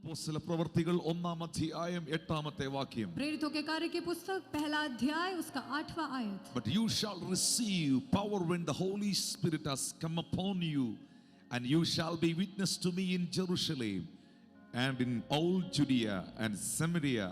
അപ്പോസ്തല പ്രവൃത്തികൾ 1-ാം അധ്യായം 8-ാമത്തെ വാക്യം. प्रेरितों के कार्य की पुस्तक 1 अध्याय उसका 8वां आयत. But you shall receive power when the Holy Spirit has come upon you, and you shall be witness to me in Jerusalem and in all Judea and Samaria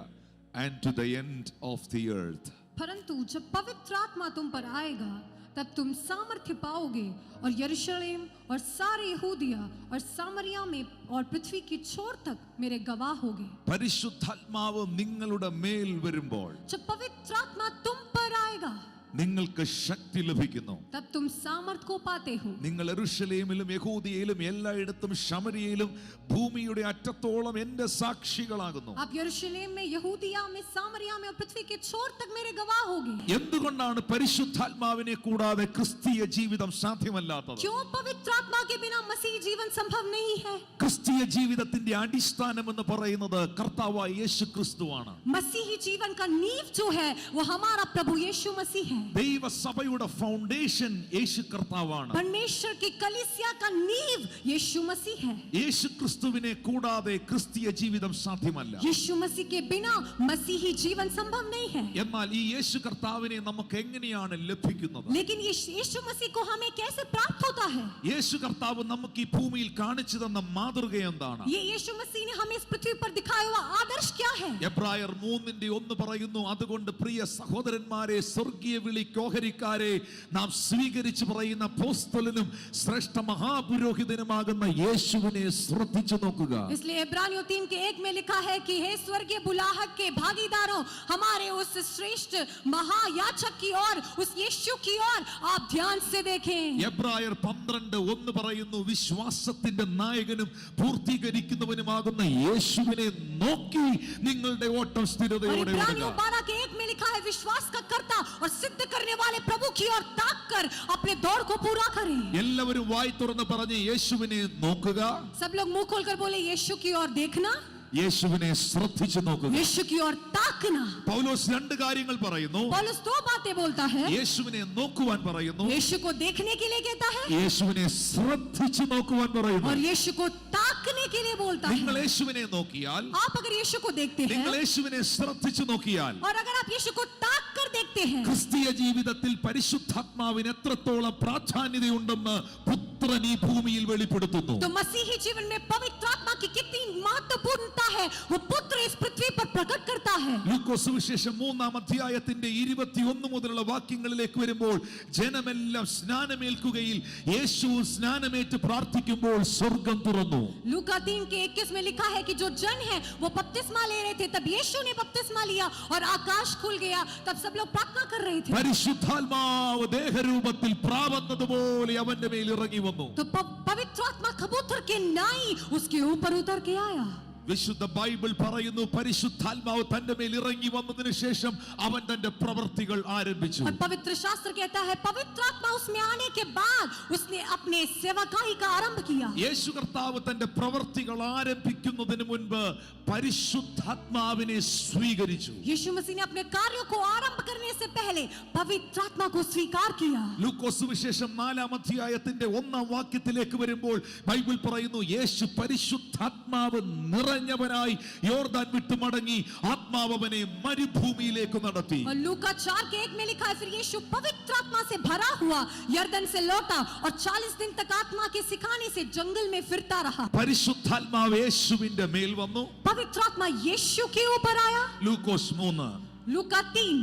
and to the end of the earth. परंतु जब पवित्र आत्मा तुम पर आएगा तब तुम सामर्थ्य पाओगे और यरूशलेम और सारे यहूदिया और सामरिया में और पृथ्वी की छोर तक मेरे गवाह होगे. പരിശുദ്ധാത്മാവ് നിങ്ങളുടെ മേൽ വരുമ്പോൾ जब पवित्र आत्मा तुम पर आएगा നിങ്ങൾക്ക് ശക്തി ലഭിക്കുന്നു. तब तुम सामर्थ्य को पाते हो. നിങ്ങൾ യെരൂശലേമിലും യഹൂദിയയിലും എല്ലായിടത്തും ശമരിയയിലും ഭൂമിയുടെ അറ്റത്തോളം എന്റെ സാക്ഷികളാകുന്നു. आप यरूशलेम में, यहूदिया में, सामरिया में और पृथ्वी के छोर तक मेरे गवाह होगे. എന്തുകൊണ്ടാണ് പരിശുദ്ധാത്മാവിനെ കൂടാതെ ക്രിസ്തീയ ജീവിതം സാധ്യമല്ലാത്തത്? क्यों पवित्र आत्मा के बिना मसीह जीवन संभव नहीं है? ക്രിസ്തീയ ജീവിതത്തിന്റെ അടിസ്ഥാനം എന്ന് പറയുന്നത് കർത്താവായ യേശു ക്രിസ്തുവാണ്. मसीही जीवन का नींव जो है वो हमारा प्रभु यीशु मसीह है. ദൈവസഭയുടെ ഫൗണ്ടേഷൻ യേശു കർത്താവാണ്. परमेश्वर की कलीसिया का नींव यीशु मसीह है. യേശു ക്രിസ്തുവിനെ കൂടാതെ ക്രിസ്തീയ ജീവിതം സാധ്യമല്ല. यीशु मसीह के बिना मसीही जीवन संभव नहीं है. എന്നാൽ ഈ യേശു കർത്താവിനെ നമുക്ക് എങ്ങനെയാണ് ലഭിക്കുന്നത്? लेकिन ये यीशु मसीह को हमें कैसे प्राप्त होता है? യേശു കർത്താവ് നമുക്ക് ഈ ഭൂമിയിൽ കാണിച്ചു തന്ന മാതൃക എന്താണ്? ये यीशु मसीह ने हमें इस पृथ्वी पर दिखाया हुआ आदर्श क्या है? എബ്രായർ 3:1 പറയുന്നു, അതുകൊണ്ട് പ്രിയ സഹോദരന്മാരെ, സ്വർഗീയ വിളിക്കോഹരിക്കാരെ, നാം സ്വീകരിച്ചു പറയുന്ന അപ്പോസ്തലനും ശ്രേഷ്ഠ മഹാപുരോഹിതനുമാകുന്ന യേശുവിനെ ശ്രദ്ധിച്ചു നോക്കുക. इसलिए इब्रानियों 3:1 में लिखा है कि हे स्वर्गीय बुलाहट के भागीदारों, हमारे उस श्रेष्ठ महायाजक की ओर, उस यीशु की ओर आप ध्यान से देखें. എബ്രായർ 12:1 പറയുന്നു, വിശ്വാസത്തിന്റെ നായകനും പൂർത്തീകരിക്കുന്നവനുമാകുന്ന യേശുവിനെ നോക്കി നിങ്ങളുടെ ഓട്ടം സ്ഥിരതയോടെ इब्रानियों 12:1 में लिखा है, विश्वास का कर्ता और सिद्ध करने वाले प्रभु की ओर ताक कर अपने दौड़ को पूरा करें. എല്ലാവരും വായി തുറന്ന് പറഞ്ഞ് യേശുവിനെ നോക്കുക. सब लोग मुंह खोलकर बोले, यीशु की ओर देखना, യേശുവിനെ ശ്രദ്ധിച്ചു നോക്കുക. यीशु की ओर ताकना. പൗലോസ് രണ്ട് കാര്യങ്ങൾ പറയുന്നു. पौलुस दो बातें बोलता है. യേശുവിനെ നോക്കുവാൻ പറയുന്നു, यीशु को देखने के लिए कहता है യേശുവിനെ ശ്രദ്ധിച്ചു നോക്കുവാൻ പറയുന്നു. और यीशु को ताकने के लिए बोलता നിങ്ങൾ है. യേശുവിനെ നോക്കിയാൽ, आप अगर यीशु को देखते हैं നിങ്ങൾ യേശുവിനെ ശ്രദ്ധിച്ചു നോക്കിയാൽ, और अगर आप यीशु को ताक कर देखते हैं, ക്രിസ്തീയ ജീവിതത്തിൽ പരിശുദ്ധാത്മാവിന് എത്രത്തോളം പ്രാധാന്യതയുണ്ടെന്ന് പുത്രൻ ഈ ഭൂമിയിൽ വെളിപ്പെടുത്തുന്നു. तो मसीही जीवन में पवित्र आत्मा की कितनी महत्वपूर्णता है वो पुत्र इस पृथ्वी पर प्रकट करता है. ലൂക്കോസ് സുവിശേഷം 3-ാം അധ്യായത്തിന്റെ 21 മുതലുള്ള വാക്യങ്ങളിലേക്ക് വരുമ്പോൾ, ജനമെല്ലാം സ്നാനമേൽക്കുകയിൽ യേശു സ്നാനമേറ്റ് പ്രാർത്ഥിക്കുമ്പോൾ സ്വർഗം തുറന്നു. लूका 3:21 में लिखा है कि जो जन है वो बपतिस्मा ले रहे थे, तब यीशु ने बपतिस्मा लिया और आकाश खुल गया. तब सब लोग प्रार्थना कर रहे थे. പരിശുദ്ധാത്മാവ് ദേഹരൂപത്തിൽ പ്രാവന്നതുപോലെ അവന്റെ മേൽ ഇറങ്ങി വന്നു. तो पवित्र आत्मा कबूतर के नाई उसके ऊपर उतर के आया. വിശുദ്ധ ബൈബിൾ പറയുന്നു, പരിശുദ്ധാത്മാവ് തന്റെ മേൽ ഇറങ്ങി വന്നതിന് ശേഷം അവൻ തന്റെ പ്രവൃത്തികൾ ആരംഭിച്ചു. और पवित्र शास्त्र कहता है पवित्र आत्मा उसमें आने के बाद उसने अपने सेवकाई का आरंभ किया. യേശു കർത്താവ് തന്റെ പ്രവൃത്തികൾ ആരംഭിക്കുന്നതിന് മുൻപ് പരിശുദ്ധാത്മാവിനെ സ്വീകരിച്ചു. यीशु मसीह ने अपने कार्यों को आरंभ करने से पहले पवित्र आत्मा को स्वीकार किया. ലൂക്കോസ് സുവിശേഷം 4-ാം അധ്യായത്തിന്റെ 1-ാം വാക്യത്തിലേക്ക് വരുമ്പോൾ ബൈബിൾ പറയുന്നു, യേശു പരിശുദ്ധാത്മാവ് നിറഞ്ഞവനായി യോർദാൻ വിട്ടു മടങ്ങി ആത്മാവ് അവനെ മരുഭൂമിയിലേക്ക് നടത്തി. और लूका 4:1 में लिखा है, फिर यीशु पवित्र आत्मा से भरा हुआ यरदन से लौटा और 40 दिन तक आत्मा के सिखाने से जंगल में फिरता रहा. പരിശുദ്ധാത്മാവ് യേശുവിന്റെ മേൽ വന്നു. पवित्र आत्मा यीशु के ऊपर आया. ലൂക്കോസ് 3, लूका 3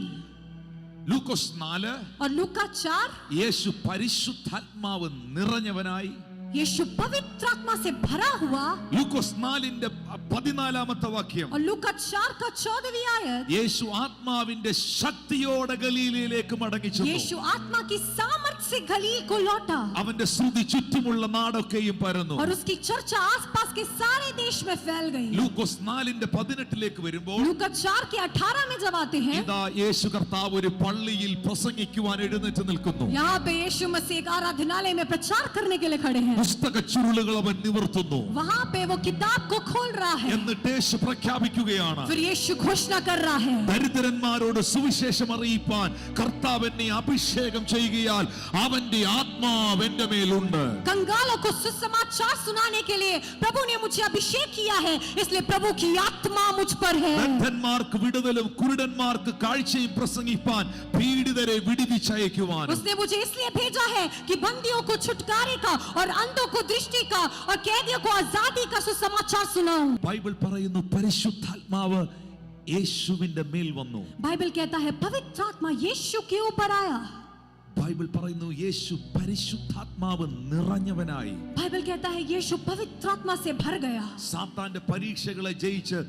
ലൂക്കോസ് 4, और लूका 4 യേശു പരിശുദ്ധാത്മാവ് നിറഞ്ഞവനായി. यीशु पवित्र आत्मा से भरा हुआ. ലൂക്കോസ് 4-ന്റെ 14-ാമത്തെ വാക്യം, और लूका 4 का 14वीं आयत, യേശു ആത്മാവിന്റെ ശക്തിയോടെ ഗലീലയിലേക്ക് മടങ്ങി ചെന്നു. यीशु आत्मा की सामर्थ्य से गलील को लौटा. അവന്റെ ശ്രുതി ചുറ്റുമുള്ള നാടൊക്കെയും പരന്നു. और उसकी चर्चा आसपास के सारे देश में फैल गई. ലൂക്കോസ് 4-ന്റെ 18-ലേക്ക് വരുമ്പോൾ, लूका 4 के 18 में जब आते हैं, ഇതാ യേശു കർത്താവ് ഒരു പള്ളിയിൽ പ്രസംഗിക്കുവാൻ എഴുന്നേറ്റ് നിൽക്കുന്നു. यहाँ पे यीशु मसीह एक आराधनालय में प्रचार करने के लिए खड़े हैं. പുസ്തക ചുരുളുകൾ അവൻ നിവർത്തുന്നു. वहाँ पे वो किताब को खोल रहा है. എന്നിട്ട് യേശു പ്രഖ്യാപിക്കുകയാണ്, फिर यीशु घोषणा कर रहा है, ദരിദ്രന്മാരോട് സുവിശേഷം അറിയിപ്പാൻ കർത്താവ് എന്നെ അഭിഷേകം ചെയ്യുകയാൽ അവന്റെ ആത്മാവ് എന്റെ മേലുണ്ട്. कंगालों को सुसमाचार सुनाने के लिए प्रभु ने मुझे अभिषेक किया है, इसलिए प्रभु की आत्मा मुझ पर है. ബദ്ധന്മാർക്ക് വിടുതലും കുരുടന്മാർക്ക് കാഴ്ചയും പ്രസംഗിപ്പാൻ, പീഡിതരെ വിടുവിച്ചയക്കുവാൻ. उसने मुझे इसलिए भेजा है कि बंदियों को छुटकारे का और अंधों को दृष्टि का और कैदियों को आजादी का सुसमाचार सुनाऊं. ബൈബിൾ പറയുന്നു പരിശുദ്ധാത്മാവ് യേശുവിന്റെ മേൽ വന്നു. बाइबल कहता है पवित्र आत्मा यीशु के ऊपर आया. ബൈബിൾ പറയുന്നു യേശു പരിശുദ്ധാത്മാവ് നിറഞ്ഞവനായി. बाइबल कहता है यीशु पवित्र आत्मा से भर गया. സാത്താന്റെ പരീക്ഷകളെ ജയിച്ച്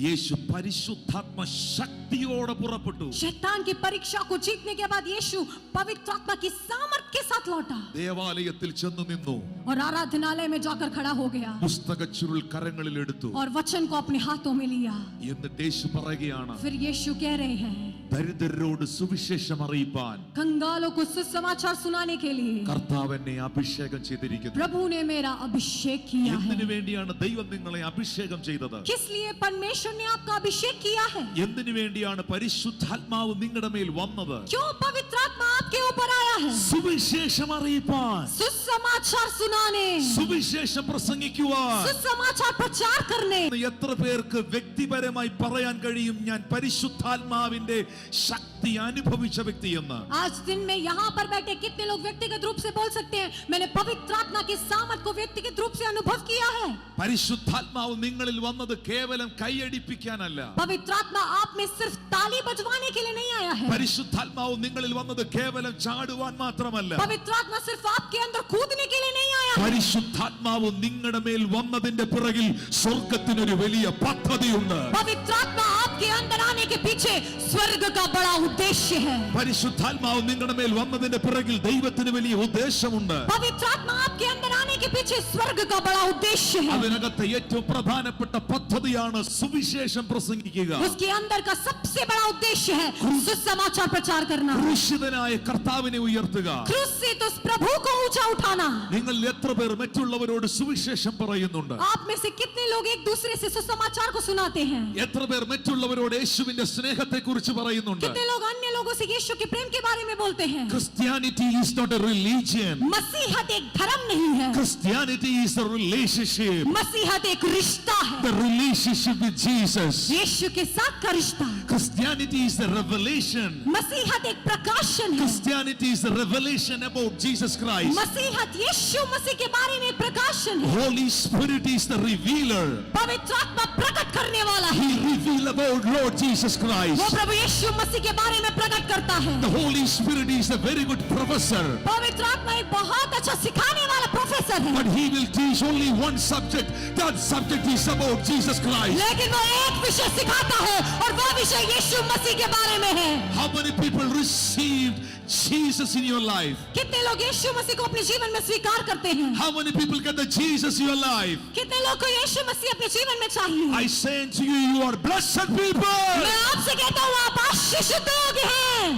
യേശു പരിശുദ്ധാത്മ ശക്തിയോടെ പുറപ്പെട്ടു. शैतान की परीक्षा को जीतने के बाद यीशु पवित्र आत्मा की सामर्थ्य के साथ लौटा ദേവാലയത്തിൽ ചെന്നു നിന്നു. और आराधनालय में जाकर खड़ा हो गया പുസ്തകച്ചുരുൾ കരങ്ങളിൽ എടുത്തു. और वचन को अपने हाथों में लिया. എന്നിട്ട് യേശു പറയുകയാണ്, फिर यीशु कह रहे हैं ദരിദ്രരോട് സുവിശേഷം അറിയിപ്പാൻ कंगालों को सुसमाचार सुनाने के लिए കർത്താവ് എന്നെ അഭിഷേകം ചെയ്തിരിക്കുന്നു. प्रभु ने मेरा अभिषेक किया है. എന്തിനു വേണ്ടിയാണ് ദൈവം നിങ്ങളെ അഭിഷേകം ചെയ്തത്? किस लिए परमेश्वर ने आपका अभिषेक किया है? എന്തിനു വേണ്ടിയാണ് പരിശുദ്ധാത്മാവ് നിങ്ങളുടെ മേൽ വന്നത്? क्यों पवित्र आत्मा आपके ऊपर आया है? സുവിശേഷം അറിയിപ്പാൻ, सुसमाचार सुनाने, സുവിശേഷം പ്രസംഗിക്കുവാൻ. सुसमाचार प्रचार करने. എത്ര പേർക്ക് വ്യക്തിപരമായി പറയാൻ കഴിയും ഞാൻ പരിശുദ്ധാത്മാവിന്റെ ശക്തി അനുഭവിച്ച വ്യക്തിയെന്ന്? आज दिन में यहाँ पर बैठे कितने लोग व्यक्तिगत रूप से बोल सकते हैं मैंने पवित्र आत्मा की सामर्थ को व्यक्तिगत रूप से अनुभव किया है? പരിശുദ്ധാത്മാവ് നിങ്ങളിൽ വന്നത് കേവലം കൈയടിപ്പിക്കാനല്ല. पवित्र आत्मा आप में सिर्फ ताली बजवाने के लिए नहीं आया है. പരിശുദ്ധാത്മാവ് നിങ്ങളിൽ വന്നത് കേവലം ചാടുവാൻ മാത്രമല്ല. पवित्र आत्मा सिर्फ आपके अंदर कूदने के लिए नहीं आया है. പരിശുദ്ധാത്മാവ് നിങ്ങളുടെ മേൽ വന്നതിന്റെ പിറകിൽ സ്വർഗ്ഗത്തിനൊരു വലിയ പദ്ധതിയുണ്ട്. पवित्र आत्मा आपके अंदर आने के पीछे स्वर्ग का बड़ा उद्देश्य है. പരിശുദ്ധാത്മാവ് നിങ്ങളുടെ മേൽ വന്നതിന്റെ പിറകിൽ ദൈവത്തിന് വലിയ ഉദ്ദേശമുണ്ട്. पवित्र आत्मा आपके अंदर आने के पीछे स्वर्ग का बड़ा उद्देश्य है. അതിനകത്ത് ഏറ്റവും പ്രധാനപ്പെട്ട പദ്ധതിയാണ് സുവിശേഷം പ്രസംഗിക്കുക. उसके अंदर का सबसे बड़ा उद्देश्य है सुसमाचार प्रचार करना. ക്രൂശിതനായ കർത്താവിനെ ഉയർത്തുക. क्रूस से तो उस प्रभु को ऊंचा उठाना. നിങ്ങൾ എത്ര പേർ മറ്റുള്ളവരോട് സുവിശേഷം പറയുന്നുണ്ട്? आप में से कितने लोग एक दूसरे से सुसमाचार को सुनाते हैं? എത്ര പേർ മറ്റുള്ളവരോട് യേശുവിന്റെ സ്നേഹത്തെ കുറിച്ച് പറയുന്നുണ്ട്? कितने लोग अन्य लोगों से यीशु के प्रेम के बारे में बोलते हैं? Christianity is not a religion. मसीहत एक धर्म नहीं है. Christianity is a relationship. मसीहत एक रिश्ता है. The relationship with Jesus. यीशु के साथ का रिश्ता. Christianity is a revelation. मसीहत एक प्रकाशन है. Christianity is a revelation about Jesus Christ. मसीहत यीशु मसीह के बारे में एक प्रकाशन है. Holy Spirit is the revealer. पवित्र आत्मा प्रकट करने वाला है. He revealed about Lord Jesus वो Christ. प्रभु यीशु मसीह के बारे में प्रकट करता है. The Holy Spirit is a very good professor. पवित्र आत्मा एक बहुत अच्छा सिखाने वाला प्रोफेसर है. But he will teach only one subject. That subject is about Jesus Christ. लेकिन वो एक विषय सिखाता है और वो विषय यीशु मसीह के बारे में है. How many people received Jesus in your life? कितने लोग यीशु मसीह को अपने जीवन में स्वीकार करते हैं? How many people get the Jesus in your life? कितने लोग को यीशु मसीह अपने जीवन में चाहिए? I say to you, you are blessed people. मैं आपसे कहता हूँ आप आशीषित लोग हैं.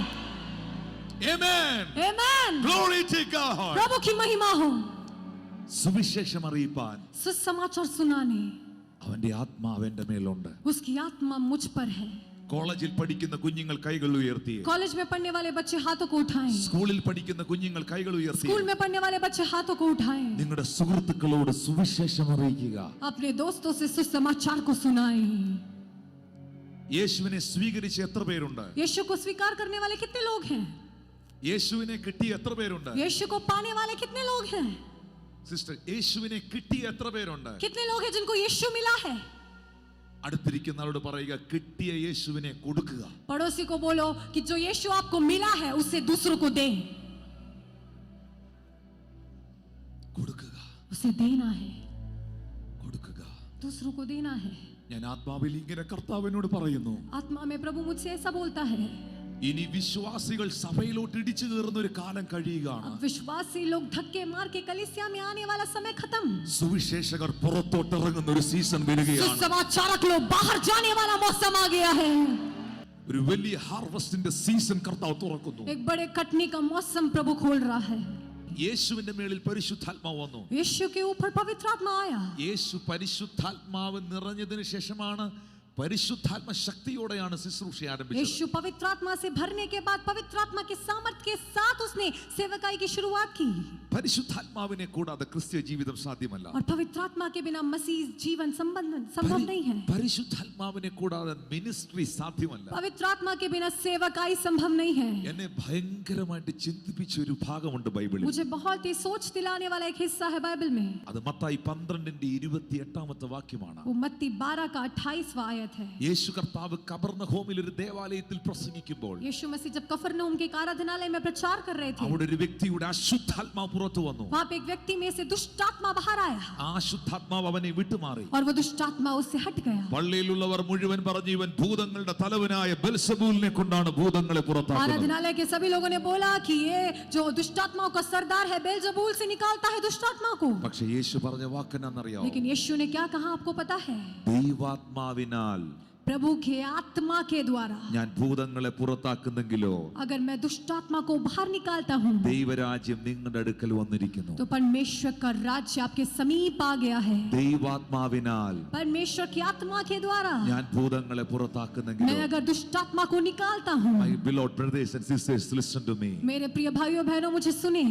Amen. Amen. Glory to God. प्रभु की महिमा हो. സുവിശേഷം അറിയിപ്പാൻ सुसमाचार सुनाने അവന്റെ ആത്മാവ് എന്റെ മേലുണ്ട്. उसकी आत्मा मुझ पर है. കോളേജിൽ പഠിക്കുന്ന കുഞ്ഞുങ്ങൾ കൈകൾ ഉയർത്തി. कॉलेज में पढ़ने वाले बच्चे हाथों को उठाएं. സ്കൂളിൽ പഠിക്കുന്ന കുഞ്ഞുങ്ങൾ കൈകൾ ഉയർത്തി. स्कूल में पढ़ने वाले बच्चे हाथों को उठाएं. നിങ്ങളുടെ സുഹൃത്തുക്കളോട് സുവിശേഷം അറിയിക്കുക. अपने दोस्तों से सुसमाचार को सुनाएं. യേശുവിനെ സ്വീകരിച്ച എത്ര പേരുണ്ട്? यीशु को स्वीकार करने वाले कितने लोग हैं? യേശുവിനെ കിട്ടിയ എത്ര പേരുണ്ട്? यीशु को पाने वाले कितने लोग हैं? സിസ്റ്റർ, യേശുവിനെ കിട്ടിയ എത്ര പേരുണ്ട്? कितने लोग हैं जिनको यीशु मिला है? അടുത്തിരിക്കുന്ന ആളോട് പറയുക, കിട്ടിയ യേശുവിനെ കൊടുക്കുക. पड़ोसी को बोलो कि जो यीशु आपको मिला है उसे दूसरों को दे. കൊടുക്കുക, उसे देना है. കൊടുക്കുക. दूसरों को देना है. ഞാൻ ആത്മാവിൽ ഇങ്ങനെ കർത്താവിനോട് പറയുന്നു, आत्मा में प्रभु मुझसे ऐसा बोलता है. ഇനി വിശ്വാസികൾ സഭയിലോട്ട് ഇടിച്ചു കയറുന്ന ഒരു കാലം കഴിയുകയാണ്. अब विश्वासी लोग धक्के मार के कलीसिया में आने वाला समय खत्म. സുവിശേഷകർ പുറത്തോട്ട് ഇറങ്ങുന്ന ഒരു സീസൺ വരികയാണ്. सुसमाचारक लोग बाहर जाने वाला मौसम आ गया है. ഒരു വലിയ ഹാർവസ്റ്റിന്റെ സീസൺ കർത്താവ് തുറക്കുന്നു. एक बड़े कटनी का मौसम प्रभु खोल रहा है. യേശുവിന്റെ മേളിൽ പരിശുദ്ധാത്മാവ് വന്നു. यीशु के ऊपर पवित्र आत्मा आया. യേശു പരിശുദ്ധാത്മാവ് നിറഞ്ഞതിന് ശേഷമാണ് പരിശുദ്ധാത്മ ശക്തിയോടെയാണ് ശുശ്രൂഷ ആരംഭിച്ചത്. यीशु पवित्र आत्मा से भरने के बाद पवित्र आत्मा के सामर्थ्य के साथ उसने सेवकाई की शुरुआत की. പരിശുദ്ധാത്മാവിനെ കൂടാതെ ക്രിസ്തീയ ജീവിതം സാധ്യമല്ല. और पवित्र आत्मा के बिना मसीह जीवन संभव नहीं है. പരിശുദ്ധാത്മാവിനെ കൂടാതെ മിനിസ്ട്രി സാധ്യമല്ല. पवित्र आत्मा के बिना सेवकाई संभव नहीं है. എന്നെ ഭയങ്കരമായിട്ട് ചിന്തിപ്പിച്ച ഒരു ഭാഗമുണ്ട് ബൈബിളിൽ. मुझे बहुत ही सोच दिलाने वाला एक हिस्सा है बाइबल में. അത് മത്തായി 12:28 വാക്യമാണ്. वो मत्ती 12 का 28वां आयत है. യേശു കർത്താവ് കബർനഹോമിൽ ഒരു ദേവാലയത്തിൽ പ്രസംഗിക്കുമ്പോൾ यीशु मसीह जब कफरनहूम के आराधनालय में प्रचार कर रहे थे, അവിടെ ഒരു വ്യക്തിയുടെ അശുദ്ധാത്മാവ് പുറത്തു വന്നു. वहां पे एक व्यक्ति में से दुष्ट आत्मा बाहर आया ആ അശുദ്ധാത്മാവ് അവനെ വിട്ടുമാറി. और वो दुष्ट आत्मा उससे हट गया. പള്ളിയിലുള്ളവർ മുഴുവൻ പറഞ്ഞു, ഇവൻ ഭൂതങ്ങളുടെ തലവനായ ബെൽസബൂലിനെ കൊണ്ടാണ് ഭൂതങ്ങളെ പുറത്താക്കുന്നത്. आराधनालय के सभी लोगों ने बोला कि ये जो दुष्ट आत्माओं का सरदार है बेलजबूल से निकालता है दुष्ट आत्मा को. പക്ഷേ യേശു പറഞ്ഞ വാക്കെന്നറിയാമോ? लेकिन यीशु ने क्या कहा आपको पता है? ദൈവാത്മാവിനാൽ प्रभु के आत्मा के द्वारा ഞാൻ ഭൂതങ്ങളെ പുറത്താക്കുന്നെങ്കിലോ अगर मैं दुष्ट आत्मा को बाहर निकालता हूँ ദൈവരാജ്യം നിങ്ങളുടെ അടുക്കൽ വന്നിരിക്കുന്നു. तो परमेश्वर का राज्य आपके समीप आ गया है. ദൈവാത്മാവിനാൽ परमेश्वर की आत्मा के द्वारा ഞാൻ ഭൂതങ്ങളെ പുറത്താക്കുന്നെങ്കിലോ. मैं अगर दुष्ट आत्मा को निकालता हूँ, My beloved brothers and sisters, listen to me. मेरे प्रिय भाइयों बहनों मुझे सुने,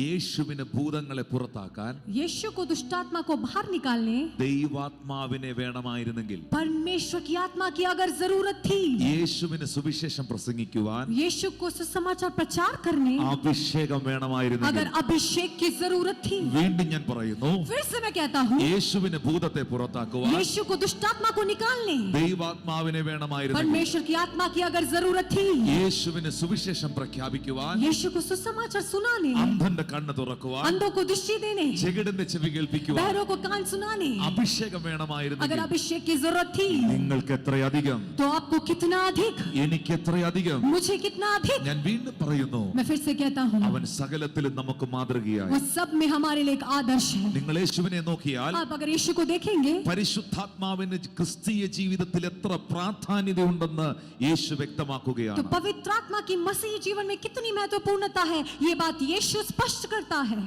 യേശുവിന് ഭൂതങ്ങളെ പുറത്താക്കാൻ यीशु को दुष्ट आत्मा को बाहर निकालने ദൈവാത്മാവിനെ വേണമായിരുന്നെങ്കിൽ, परमेश्वर की आत्मा की अगर जरूरत थी, യേശുവിന് സുവിശേഷം പ്രസംഗിക്കുവാൻ यीशु को सुसमाचार प्रचार करने അഭിഷേകം വേണമായിരുന്നെങ്കിൽ, अगर अभिषेक की जरूरत थी, വീണ്ടും ഞാൻ പറയുന്നു, फिर से मैं कहता हूँ, യേശുവിന് ഭൂതത്തെ പുറത്താക്കുവാൻ यीशु को दुष्ट आत्मा को निकालने ദൈവാത്മാവിനെ വേണമായിരുന്നെങ്കിൽ, परमेश्वर की आत्मा की अगर जरूरत थी, യേശുവിന് സുവിശേഷം പ്രഖ്യാപിക്കുവാൻ, यीशु को सुसमाचार सुनाने, അന്ധന്റെ കണ്ണ് തുറക്കുവാൻ, अंधों को दृष्टि देने, ചെകിടന്റെ ചെവി കേൾപ്പിക്കുവാൻ बहरों को कान सुनाने അഭിഷേകം अगर വേണമായിരുന്നെങ്കിൽ, अभिषेक की जरूरत थी, നിങ്ങൾക്ക് എത്രയധികം, तो आपको कितना अधिक, എനിക്ക് എത്രയധികം. मुझे कितना अधिक. ഞാൻ വീണ്ടും പറയുന്നു, मैं फिर से कहता हूँ, അവൻ സകലത്തിലും നമുക്ക് മാതൃകയായി. वो सब में हमारे लिए एक आदर्श है. നിങ്ങൾ യേശുവിനെ നോക്കിയാൽ आप अगर यीशु को देखेंगे, പരിശുദ്ധാത്മാവിന് ക്രിസ്തീയ ജീവിതത്തിൽ എത്ര പ്രാധാന്യതയുണ്ടെന്ന് യേശു तो വ്യക്തമാക്കുകയാണ്. पवित्र आत्मा की मसीह जीवन में कितनी महत्वपूर्णता है, ये बात यीशु स्पष्ट करता है.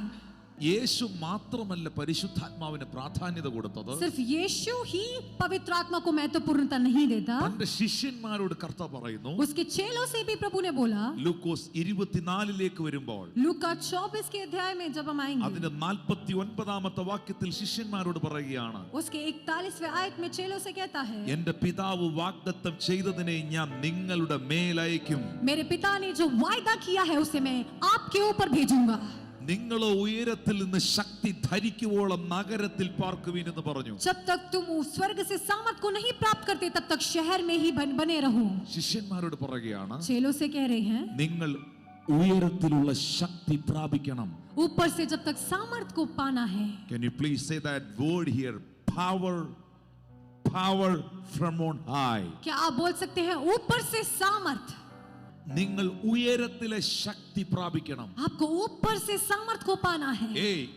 യേശു മാത്രമല്ല പരിശുദ്ധാത്മാവിന് പ്രാധാന്യത കൊടുത്തത്, सिर्फ यीशु ही पवित्र आत्मा को महत्वपूर्णता नहीं देता. തന്റെ ശിഷ്യന്മാരോട് കർത്താവ് പറയുന്നു. उसके चेलों से भी प्रभु ने बोला. ലൂക്കോസ് 24 വരുമ്പോൾ लूका 24 के अध्याय में जब हम आएंगे, അതിന്റെ 49 വാക്യത്തിൽ ശിഷ്യന്മാരോട് പറയുകയാണ്, उसके 41वें आयत में चेलों से कहता है, എന്റെ പിതാവ് വാഗ്ദത്തം ചെയ്തതിനെ ഞാൻ നിങ്ങളുടെ മേലയക്കും. मेरे पिता ने जो वायदा किया है उसे मैं आपके ऊपर भेजूंगा. നിങ്ങളോ ഉയരത്തിൽ നിന്ന് ശക്തി ധരിക്കുവോളം നഗരത്തിൽ പാർക്കുവിൻ എന്ന് പറഞ്ഞു. जब तक तुम उस स्वर्ग से सामर्थ को नहीं प्राप्त करते तब तक शहर में ही बने रहो. ശിഷ്യന്മാരോട് പറയുകയാണ്, चेलों से कह रहे हैं, നിങ്ങൾ ഉയരത്തിലുള്ള ശക്തി പ്രാപിക്കണം. ऊपर से जब तक सामर्थ को पाना है. Can you please say that word here? Power from on high. क्या आप बोल सकते हैं ऊपर से सामर्थ? നിങ്ങൾ ഉയരത്തിലെ ശക്തി പ്രാപിക്കണം. आपको ऊपर से सामर्थ को पाना है.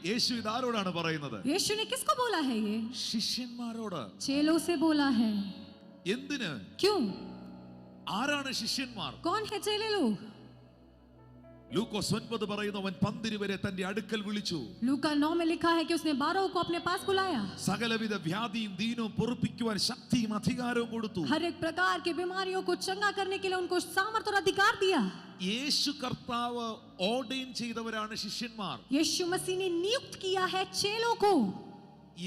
യേശു ഇതാരോടാണ് പറയുന്നത്? यीशु ने किसको बोला है? ये ശിഷ്യന്മാരോട്. चेलों से बोला है. എന്തിന്? क्यों? ആരാണ് ശിഷ്യന്മാർ? कौन है चेले लोग? ലൂക്കോസ് 9 പറയുന്നു, അവൻ 12 വരെ തന്റെ അടുക്കൽ വിളിച്ചു. लूका 9 में लिखा है कि उसने 12 को अपने पास बुलाया. സകലവിധ വ്യാധിയും ദീനവും പൊറുപ്പിക്കുവാൻ ശക്തിയും അധികാരവും കൊടുത്തു. हर एक प्रकार की बीमारियों को चंगा करने के लिए उनको सामर्थ और अधिकार दिया. യേശു കർത്താവ് ഓർഡൈൻ ചെയ്തവരാണ് ശിഷ്യന്മാർ. यीशु मसीह ने नियुक्त किया है चेलों को.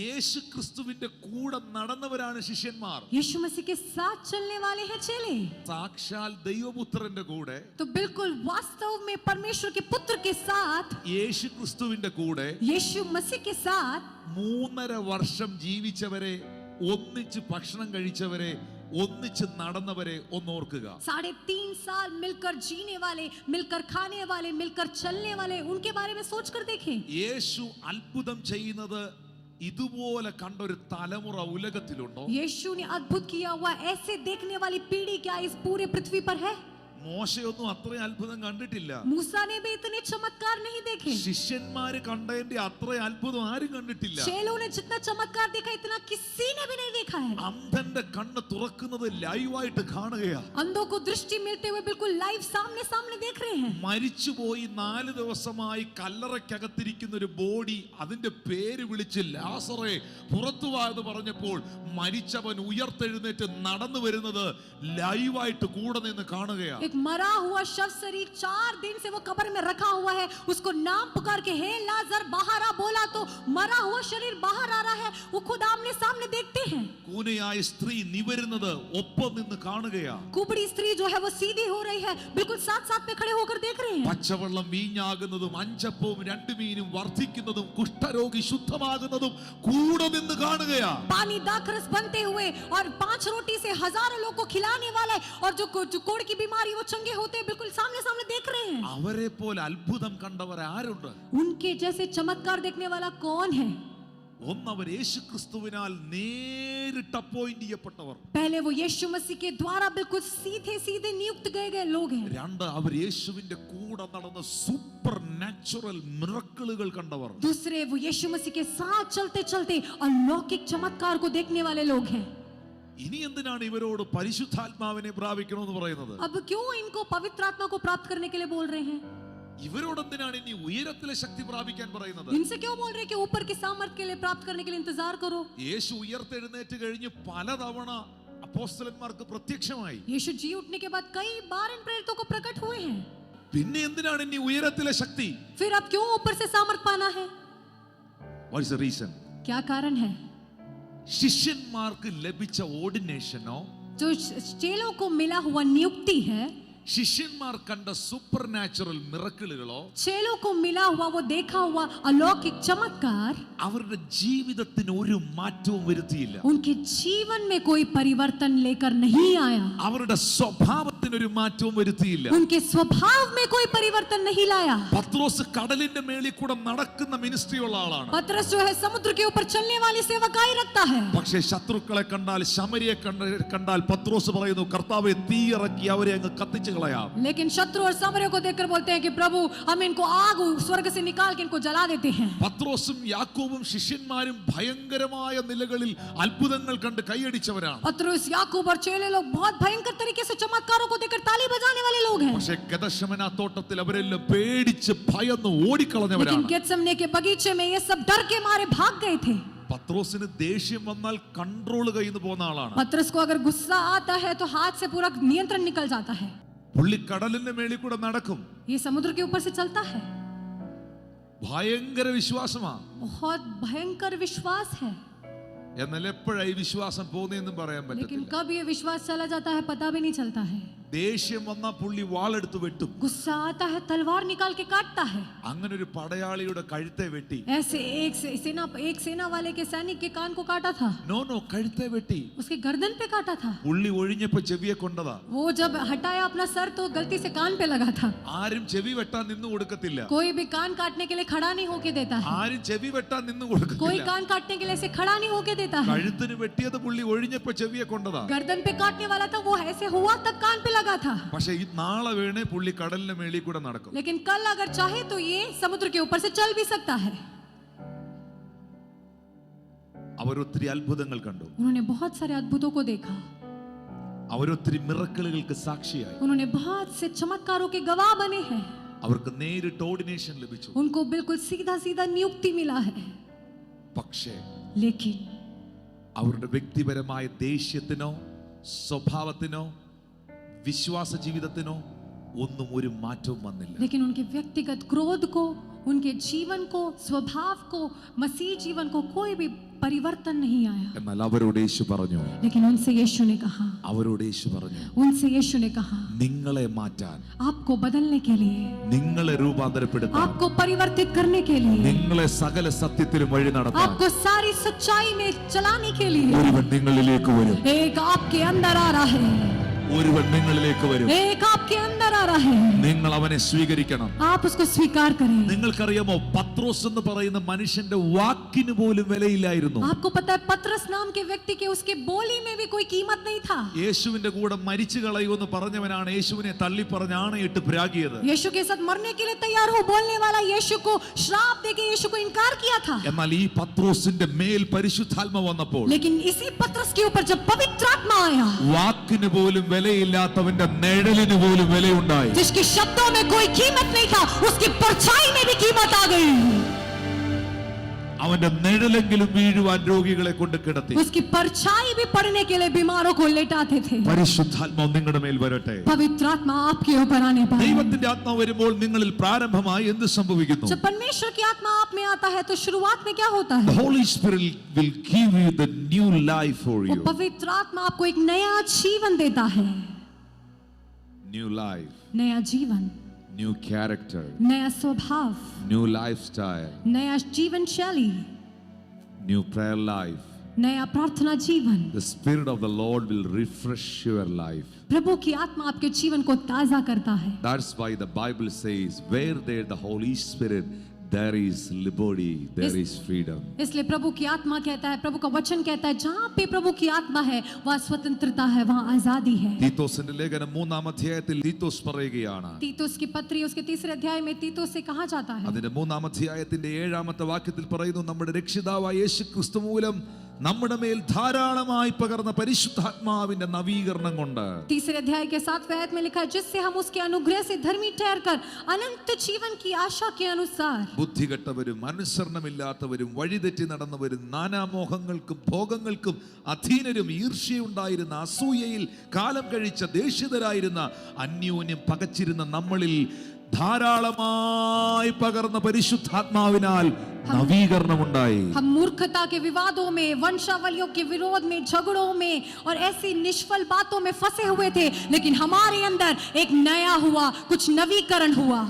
യേശു ക്രിസ്തുവിന്റെ കൂടെ നടന്നവരാണ് ശിഷ്യന്മാർ. यीशु मसीह के साथ चलने वाले हैं चेले. സാക്ഷാൽ ദൈവപുത്രന്റെ കൂടെ, तो बिल्कुल वास्तव में परमेश्वर के पुत्र के साथ, യേശു ക്രിസ്തുവിന്റെ കൂടെ यीशु मसीह के साथ 3.5 വർഷം ജീവിച്ചവരെ, ഒന്നിച്ച് ഭക്ഷണം കഴിച്ചവരെ, ഒന്നിച്ച് നടന്നവരെ ഒന്ന് ഓർക്കുക. 3.5 साल मिलकर जीने वाले, मिलकर खाने वाले, मिलकर चलने वाले, उनके बारे में सोचकर देखें. യേശു അത്ഭുതം ചെയ്യുന്നത് ഇതുപോലെ കണ്ടൊരു തലമുറ ഉലകത്തിലുണ്ടോ? यीशु ने अद्भुत किया हुआ ऐसे देखने वाली पीढ़ी क्या इस पूरे पृथ्वी पर है? മോശയൊന്നും അത്രയും അത്ഭുതം കണ്ടിട്ടില്ല. मूसा ने भी इतने चमत्कार नहीं देखे. ശിഷ്യന്മാര് കണ്ടതിന്റെ അത്രയും അത്ഭുതം ആരും കണ്ടിട്ടില്ല. चेलों ने जितना चमत्कार देखा इतना किसी ने भी नहीं देखा है. അന്ധന്റെ കണ്ണ് തുറക്കുന്നത് ലൈവായിട്ട് കാണുകയാ. अंधों को दृष्टि मिलते हुए बिल्कुल लाइव सामने सामने देख रहे हैं. മരിച്ചുപോയി 4 ദിവസമായി കല്ലറയ്ക്കകത്തിരിക്കുന്ന ഒരു ബോഡി, അതിന്റെ പേര് വിളിച്ച് ലാസറേ പുറത്തു വാ എന്ന് പറഞ്ഞപ്പോൾ മരിച്ചവൻ ഉയർത്തെഴുന്നേറ്റ് നടന്നു വരുന്നത് ലൈവായിട്ട് കൂടെ നിന്ന് കാണുകയാ. एक मरा हुआ शव शरीर 4 दिन से वो कब्र में रखा हुआ है, उसको नाम पुकार के हे लाजर बाहर आ बोला तो मरा हुआ शरीर बाहर आ रहा है. वो खुद आमने सामने देखते हैं. കൂനയായ സ്ത്രീ നിവരുന്നത് ഒപ്പം നിന്ന് കാണുകയാ. कुबड़ी स्त्री जो है वो सीधी हो रही है, बिल्कुल साथ साथ में खड़े होकर देख रहे हैं. പച്ചവെള്ളം വീഞ്ഞാകുന്നതും 5 അപ്പവും 2 മീനും വർദ്ധിക്കുന്നതും കുഷ്ഠരോഗി ശുദ്ധമാകുന്നതും കൂടെ നിന്ന് കാണുകയാ. पानी दाखरस बनते हुए और 5 रोटी से हजारों लोगों को खिलाने वाला है, और जो कोड़ की बीमारी वो चंगे होते हैं, बिल्कुल सामने सामने देख रहे हैं. അവരെ പോലെ അത്ഭുതം കണ്ടവർ ആരുണ്ട്? उनके जैसे चमत्कार देखने वाला कौन है? ഒന്നവർ യേശുക്രിസ്തുവിനാൽ നേരിട്ട് അപ്പോയിന്റ് ചെയ്യപ്പെട്ടവർ. पहले वो यीशु मसीह के द्वारा बिल्कुल सीधे सीधे नियुक्त गए लोग हैं. രണ്ട്, അവർ യേശുവിന്റെ കൂടെ നടന്ന സൂപ്പർ നാച്ചുറൽ മിറക്കിളുകൾ കണ്ടവർ. दूसरे, वो यीशु मसीह के साथ चलते चलते अलौकिक चमत्कार को देखने वाले लोग हैं. ഇനി എന്തിനാണ് ഇവരോട് പരിശുദ്ധാത്മാവിനെ പ്രാപിക്കണമെന്ന് പറയുന്നത്? अब क्यों इनको पवित्र आत्मा को प्राप्त करने के लिए बोल रहे हैं? ഇവരോട് എന്തിനാണ് ഇനി ഉയരത്തിലെ ശക്തി പ്രാപിക്കാൻ പറയുന്നത്? इनसे क्यों बोल रहे हैं कि ऊपर की सामर्थ्य के लिए प्राप्त करने के लिए इंतजार करो? യേശു ഉയർത്തെഴുന്നേറ്റ് കഴിഞ്ഞ് പലതവണ അപ്പോസ്തലന്മാർക്ക് പ്രത്യക്ഷമായി. यीशु जी उठने के बाद कई बार इन प्रेरितों को प्रकट हुए हैं. പിന്നെ എന്തിനാണ് ഇനി ഉയരത്തിലെ ശക്തി? फिर अब क्यों ऊपर से सामर्थ पाना है? What is the reason? क्या कारण है? ശിഷ്യന്മാർക്ക് ലഭിച്ച ഓർഡിനേഷനോ, जो चेलों को मिला हुआ नियुक्ति है, ശിഷ്യന്മാർ കണ്ട സൂപ്പർ നാച്ചുറൽ മിറക്കിളുകളോ, चेलों को मिला हुआ वो देखा हुआ अलौकिक चमत्कार അവരുടെ ജീവിതത്തിന് ഒരു മാറ്റവും വരുത്തിയില്ല. उनके जीवन में कोई परिवर्तन लेकर नहीं आया. അവരുടെ സ്വഭാവത്തിന് ഒരു മാറ്റവും വരുത്തിയില്ല. उनके स्वभाव में कोई परिवर्तन नहीं लाया. പത്രോസ് കടലിന്റെ മേളിൽ കൂടെ നടക്കുന്ന മിനിസ്ട്രി ഉള്ള ആളാണ്. पतरस जो है समुद्र के ऊपर चलने वाली सेवकाई रखता है. പക്ഷേ ശത്രുക്കളെ കണ്ടാൽ, ശമരിയെ കണ്ടാൽ പത്രോസ് പറയുന്നു, കർത്താവേ തീ ഇറക്കി അവരെ അങ്ങ് കത്തിച്ചു കളയാം. लेकिन शत्रु और सामरियों को देखकर बोलते हैं कि प्रभु हम इनको आग स्वर्ग से निकाल के इनको जला देते हैं. പത്രോസും യാക്കോബും ശിഷ്യന്മാരും ഭയങ്കരമായ നിലകളിൽ അത്ഭുതങ്ങൾ കണ്ട് കൈയടിച്ചവരാണ്. पतरस, याकूब और चेले लोग बहुत भयंकर तरीके से चमत्कारों को देखकर ताली बजाने वाले लोग हैं. പക്ഷേ ഗെത്ശമന തോട്ടത്തിൽ അവരെല്ലാം പേടിച്ച് ഭയന്ന് ഓടിക്കളഞ്ഞവരാണ്. लेकिन गेत्सेमने के बगीचे में ये सब डर के मारे भाग गए थे. പത്രോസിന് ദേഷ്യം വന്നാൽ കൺട്രോൾ കയ്യിന്ന് പോകുന്ന ആളാണ്. पतरस को अगर गुस्सा आता है तो हाथ से पूरा नियंत्रण निकल जाता है. പുള്ളി കടലിന്റെ മേളിൽ കൂടെ നടക്കും. ये समुद्र के ऊपर से चलता है. ഭയങ്കര വിശ്വാസമാ. बहुत भयंकर विश्वास है. എന്നാൽ എപ്പോഴായി വിശ്വാസം പോകുന്നതെന്നും പറയാൻ लेकिन പറ്റില്ല. कब ये विश्वास चला जाता है पता भी नहीं चलता है. ദേഷ്യം വന്നാൽ പുള്ളി വാളെടുത്ത് വെട്ടും. गुस्सा आता है तलवार निकाल के काटता है. അങ്ങനെ ഒരു പടയാളിയുടെ കഴുത്തെ വെട്ടി. ऐसे एक सेना वाले के सैनिक के कान को काटा था. നോ കഴുത്തെ വെട്ടി. उसके गर्दन पे काटा था. പുള്ളി ഒഴിഞ്ഞപ്പോ ചെവിയെ കൊണ്ടതാ. वो जब हटाया अपना सर तो गलती से कान पे लगा था. ആരും ചെവി വെട്ടാൻ നിന്ന് കൊടുക്കത്തില്ല. कोई भी कान काटने के लिए खड़ा नहीं होके देता है. ആരും ചെവി വെട്ടാൻ നിന്ന് कोई കൊടുക്കത്തില്ല. कान काटने के लिए ऐसे खड़ा नहीं होके देता है. കഴുത്തിന് വെട്ടിയത് പുള്ളി ഒഴിഞ്ഞപ്പോ ചെവിയെ കൊണ്ടതാ. गर्दन पे काटने वाला था, वो ऐसे हुआ तब कान पे लगा था. പക്ഷെ ഈ നാളെ വേണേ പുള്ളി കടലിന്റെ മേളിൽ കൂടെ നടക്കും. लेकिन कल अगर चाहे तो ये समुद्र के ऊपर से चल भी सकता है. അവർ ഒത്തിരി അത്ഭുതങ്ങൾ കണ്ടു. उन्होंने बहुत सारे अद्भुतों को देखा. അവർ ഒത്തിരി മിറക്കിളുകൾക്ക് സാക്ഷിയായി. उन्होंने बहुत से चमत्कारों के गवाह बने हैं. അവർക്ക് നേരിട്ട് ഓർഡിനേഷൻ ലഭിച്ചു. उनको बिल्कुल सीधा सीधा नियुक्ति मिला है. പക്ഷേ लेकिन അവരുടെ വ്യക്തിപരമായ ദേഷ്യത്തിനോ സ്വഭാവത്തിനോ വിശ്വാസ ജീവിതത്തിനോ ഒന്നും ഒരു മാറ്റവും വന്നില്ല. लेकिन उनके व्यक्तिगत क्रोध को, उनके जीवन को, स्वभाव को, मसीह जीवन को कोई भी परिवर्तन नहीं आया. എന്നാൽ അവരോട് യേശു പറഞ്ഞു, लेकिन उनसे यीशु ने कहा, അവരോട് യേശു പറഞ്ഞു, उनसे यीशु ने कहा, നിങ്ങളെ മാറ്റാൻ, आपको बदलने के लिए, നിങ്ങളെ രൂപാന്തരപ്പെടുത്താൻ, आपको परिवर्तित करने के लिए, നിങ്ങളെ സകല സത്യത്തിലും വഴി നടത്താൻ आपको सारी सच्चाई में चलाने के लिए ഒരുവൻ നിങ്ങളിലേക്ക് വരും. एक आपके अंदर आ रहा है. ഒരുവൻ നിങ്ങളിലേക്ക് വരും. एक आपके आपके अंदर आ रहा है, നിങ്ങൾ അവനെ സ്വീകരിക്കണം. आप उसको स्वीकार करें. നിങ്ങൾക്കറിയാമോ, പത്രോസ് എന്ന് പറയുന്ന മനുഷ്യന്റെ വാക്കിന് പോലും വിലയില്ലായിരുന്നു. आपको पता है पतरस नाम के व्यक्ति के उसके बोली में भी कोई कीमत नहीं था. യേശുവിന്റെ കൂടെ മരിച്ചു കളയുമെന്ന് പറഞ്ഞവനാണ് യേശുവിനെ തള്ളി പറഞ്ഞ് ആണയിട്ട് പ്രാഗിയത്. यीशु के साथ मरने के लिए तैयार हो बोलने वाला यीशु को श्राप देके यीशु को इनकार किया था. എന്നാൽ ഈ പത്രോസിന്റെ മേൽ പരിശുദ്ധാത്മ വന്നപ്പോൾ, लेकिन इसी पतरस के ऊपर जब पवित्र आत्मा आया, വാക്കിന് പോലും വിലയില്ലാത്തവന്റെ നിഴലിന് പോലും വിലയുണ്ടായി. जिसके शब्दों में कोई कीमत नहीं था, उसकी परछाई में भी कीमत आ गई. അവന്റെ നിഴലെങ്കിലും വീഴുവാൻ രോഗികളെ കൊണ്ട് കിടത്തി. उसकी परछाई भी पड़ने के लिए बीमारों को लेटाते थे. പരിശുദ്ധാത്മാവ് നിങ്ങളുടെ മേൽ വരട്ടെ. पवित्र आत्मा आपके ऊपर आने पाए. ദൈവത്തിന്റെ ആത്മാവ് വരുമ്പോൾ നിങ്ങളിൽ പ്രാരംഭമായി എന്ത് സംഭവിക്കുന്നു? जब परमेश्वर की आत्मा आप में आता है तो शुरुआत में क्या होता The है? Holy Spirit will give you the new life for वो you. पवित्र आत्मा आपको एक नया जीवन देता है. New life, नया जीवन, new character, नया स्वभाव, new lifestyle, नया जीवन शैली, new prayer life. नया प्रार्थना जीवन. The Spirit of the Lord will refresh your life. प्रभु की आत्मा आपके जीवन को ताजा करता है. That's why the Bible says, where there the Holy Spirit, there is liberty, there is freedom. इसलिए प्रभु की आत्मा कहता है, प्रभु का वचन कहता है, जहाँ पे प्रभु की आत्मा है वहाँ स्वतंत्रता है, वहाँ आजादी है. തീത്തോസിന്റെ ലേഖനം 3-ാം അധ്യായത്തിൽ തീത്തോസ് പറയുകയാണ്. तीतुस की पत्री उसके 3रे अध्याय में तीतुस से कहा जाता है. അതിന്റെ 3-ാം അധ്യായത്തിന്റെ 7-ാമത്തെ വാക്യത്തിൽ പറയുന്നു, നമ്മുടെ രക്ഷിതാവായ യേശു ക്രിസ്തു മൂലം നമ്മുടെ മേൽ ധാരാളമായി പകർന്ന പരിശുദ്ധാത്മാവിന്റെ നവീകരണം കൊണ്ട്. 3रे अध्याय के 7वें आयत में लिखा है, जिससे हम उसके अनुग्रह से धर्मी ठहरकर अनंत जीवन की आशा के अनुसार. ബുദ്ധികെട്ടവരും അനുസരണമില്ലാത്തവരും വഴിതെറ്റി നടന്നവരും നാനാമോഹങ്ങൾക്കും ഭോഗങ്ങൾക്കും അധീനരും ഈർഷ്യയുണ്ടായിരുന്ന അസൂയയിൽ കാലം കഴിച്ച ദേഷ്യതരായിരുന്ന അന്യോന്യം പകച്ചിരുന്ന നമ്മളിൽ ധാരാളമായി പകർന്ന പരിശുദ്ധാത്മാവിനാൽ നവീകരണമുണ്ടായി. हम मूर्खता के विवादों में, वंशावलियों के विरोध में, झगड़ों में और ऐसी निष्फल बातों में फंसे हुए थे, लेकिन हमारे अंदर एक नया हुआ, कुछ नवीकरण हुआ.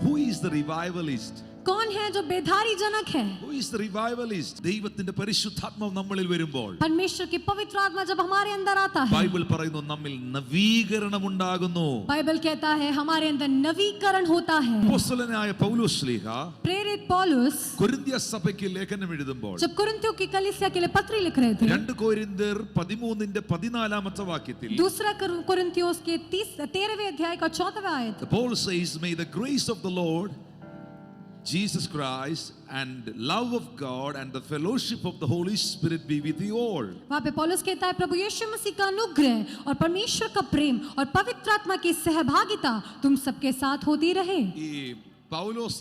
Who is the revivalist? कौन है जो बेधारी जनक है? Who is the revivalist? ദൈവത്തിന്റെ പരിശുദ്ധാത്മാവ് നമ്മളിൽ വരുമ്പോൾ, परमेश्वर की पवित्र आत्मा जब हमारे अंदर आता है, ബൈബിൾ പറയുന്നു നമ്മിൽ നവീകരണം ഉണ്ടാകുന്നു. बाइबल कहता है हमारे अंदर नवीकरण होता है. അപ്പോസ്തലനായ പൗലോസ് ശ്ലീഹ प्रेरित पौलुस കൊരിന്ത്യ സഭയ്ക്ക് ലേഖനം എഴുതുമ്പോൾ, जब कुरिन्थियों की कलीसिया के लिए पत्री लिख रहे थे, 2 കൊരിന്ത്യർ 13-ന്റെ 14-ാമത്തെ വാക്യത്തിൽ, दूसरा कुरिन्थियों के 13वें अध्याय का 14वां आयत, Paul says, may the grace of the Lord Jesus Christ and love of God and the fellowship of the Holy Spirit be with you all. वहाँ पे पौलुस कहता है, प्रभु यीशु मसीह का अनुग्रह और परमेश्वर का प्रेम और पवित्र आत्मा की सहभागिता तुम सबके साथ होती रहे. ഈ പൗലോസ്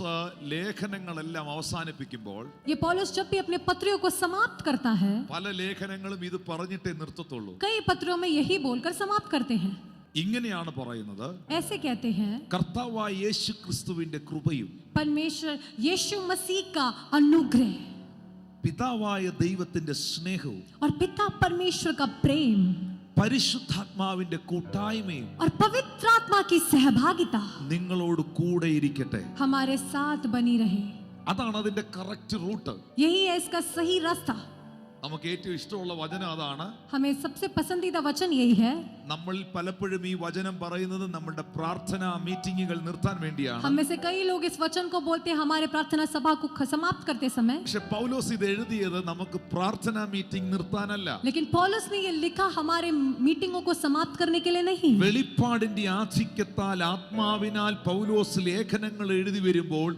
ലേഖനങ്ങളെല്ലാം അവസാനിപ്പിക്കുമ്പോൾ, ये पौलुस जब भी अपने पत्रियों को समाप्त करता है, പല ലേഖനങ്ങളും ഇത് പറഞ്ഞിട്ടേ നിർത്തത്തുള്ളൂ. कई पत्रों में यही बोलकर समाप्त करते हैं. ഇങ്ങനെയാണ് പറയുന്നത്, ऐसे कहते हैं, കർത്താവായ യേശു ക്രിസ്തുവിന്റെ കൃപയും परमेश्वर यीशु मसीह का अनुग्रह പിതാവായ ദൈവത്തിന്റെ സ്നേഹവും और पिता परमेश्वर का प्रेम പരിശുദ്ധാത്മാവിന്റെ കൂട്ടായ്മയും और पवित्र आत्मा की सहभागिता നിങ്ങളോട് കൂടെ ഇരിക്കട്ടെ. हमारे साथ बनी रहे. അതാണ് അതിന്റെ കറക്റ്റ് റൂട്ട്. यही है इसका सही रास्ता. നമുക്ക് ഏറ്റവും ഇഷ്ടമുള്ള വചനം അതാണ്. हमें सबसे पसंदीदा वचन यही है. നമ്മൾ പലപ്പോഴും ഈ വചനം പറയുന്നത് നമ്മുടെ പ്രാർത്ഥനാ മീറ്റിംഗുകൾ നിർത്താൻ വേണ്ടിയാണ്. हम में से कई लोग इस वचन को बोलते हैं हमारे प्रार्थना सभा को समाप्त करते समय, പക്ഷെ പൗലോസ് ഇത് എഴുതിയത് നമുക്ക് പ്രാർത്ഥനാ മീറ്റിംഗ് നിർത്താനല്ല. लेकिन पौलुस ने ये लिखा हमारे मीटिंगों को समाप्त करने के लिए नहीं. വെളിപ്പാടിന്റെ ആധിക്യത്താൽ ആത്മാവിനാൽ പൗലോസ് ലേഖനങ്ങൾ എഴുതി വരുമ്പോൾ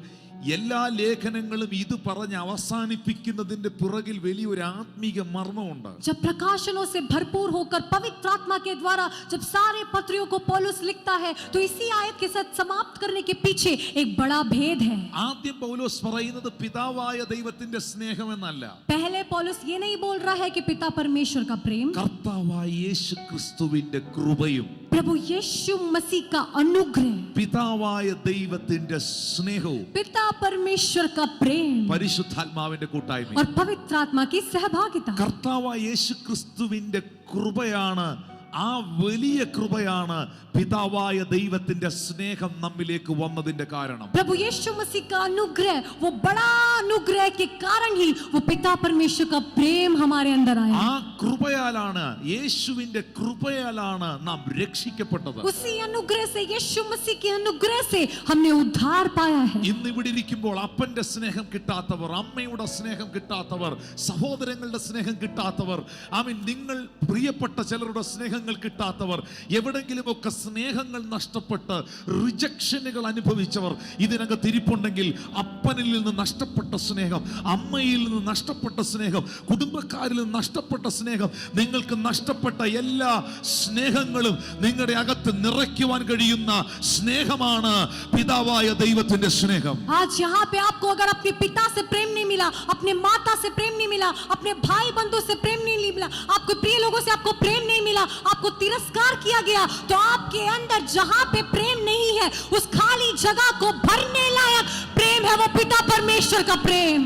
എല്ലാ ലേഖനങ്ങളും ഇത് പറഞ്ഞ് അവസാനിപ്പിക്കുന്നതിന്റെ പിറകിൽ വലിയൊരു ആത്മീക മർമ്മമുണ്ട്. जब प्रकाशनों से भरपूर होकर पवित्र आत्मा के द्वारा जब सारे पत्रियों को पौलुस लिखता है, तो इसी आयत के साथ समाप्त करने के पीछे एक बड़ा भेद है. ആദ്യം പൗലോസ് പറയുന്നത് പിതാവായ ദൈവത്തിന്റെ സ്നേഹമെന്നല്ല, पहले पौलुस ये नहीं बोल रहा है कि पिता परमेश्वर का प्रेम, കർത്താവായ യേശു ക്രിസ്തുവിന്റെ കൃപയും प्रभु यीशु मसीह का अनुग्रह, പിതാവായ ദൈവത്തിന്റെ സ്നേഹവും पिता परमेश्वर का प्रेम പരിശുദ്ധാത്മാവിന്റെ കൂട്ടായ്മയും. और पवित्र आत्मा की सहभागिता. കർത്താവായ യേശു ക്രിസ്തുവിന്റെ കൃപയാണ് ആ വലിയ കൃപയാണ് പിതാവായ ദൈവത്തിന്റെ സ്നേഹം നമ്മിലേക്ക് വന്നതിന്റെ കാരണം. प्रभु यीशु मसीह का अनुग्रह, वो बड़ा अनुग्रह के कारण ही वो पिता परमेश्वर का प्रेम हमारे अंदर आया. ആ കൃപയാലാണ്, യേശുവിന്റെ കൃപയാലാണ് നാം രക്ഷിക്കപ്പെട്ടത്. उसी अनुग्रह से, यीशु मसीह के अनुग्रह से हमने उद्धार पाया है. ഇന്ന് ഇവിടെ ഇരിക്കുമ്പോൾ അപ്പന്റെ സ്നേഹം കിട്ടാത്തവർ, അമ്മയുടെ സ്നേഹം കിട്ടാത്തവർ, സഹോദരങ്ങളുടെ സ്നേഹം കിട്ടാത്തവർ, ആമീൻ, നിങ്ങൾ പ്രിയപ്പെട്ട ചിലരുടെ സ്നേഹങ്ങൾ കിട്ടാത്തവർ, എവിടെങ്കിലുമൊക്കെ സ്നേഹങ്ങൾ നഷ്ടപ്പെട്ട് റിജക്ഷനുകൾ അനുഭവിച്ചവർ ഇതിനകത്ത് ഇരിപ്പുണ്ടെങ്കിൽ, അപ്പനിൽ നിന്ന് നഷ്ടപ്പെട്ട സ്നേഹം, അമ്മയിൽ നിന്ന് നഷ്ടപ്പെട്ട സ്നേഹം, കുടുംബക്കാരിൽ നിന്ന് നഷ്ടപ്പെട്ട സ്നേഹം, നിങ്ങൾക്ക് നഷ്ടപ്പെട്ട എല്ലാ സ്നേഹങ്ങളും നിങ്ങളുടെ അകത്ത് നിറയ്ക്കുവാൻ കഴിയുന്ന സ്നേഹമാണ് പിതാവായ ദൈവത്തിന്റെ സ്നേഹം. आज यहाँ पे आपको अगर अपने पिता से प्रेम नहीं मिला, अपने माता से प्रेम नहीं मिला, अपने भाई बंधु से प्रेम नहीं मिला, आपको प्रिय लोगों से आपको प्रेम नहीं मिला, आपको तिरस्कार किया गया, तो आपके अंदर जहाँ पे प्रेम नहीं है, उस खाली जगह को भरने लायक प्रेम है वो पिता परमेश्वर का प्रेम.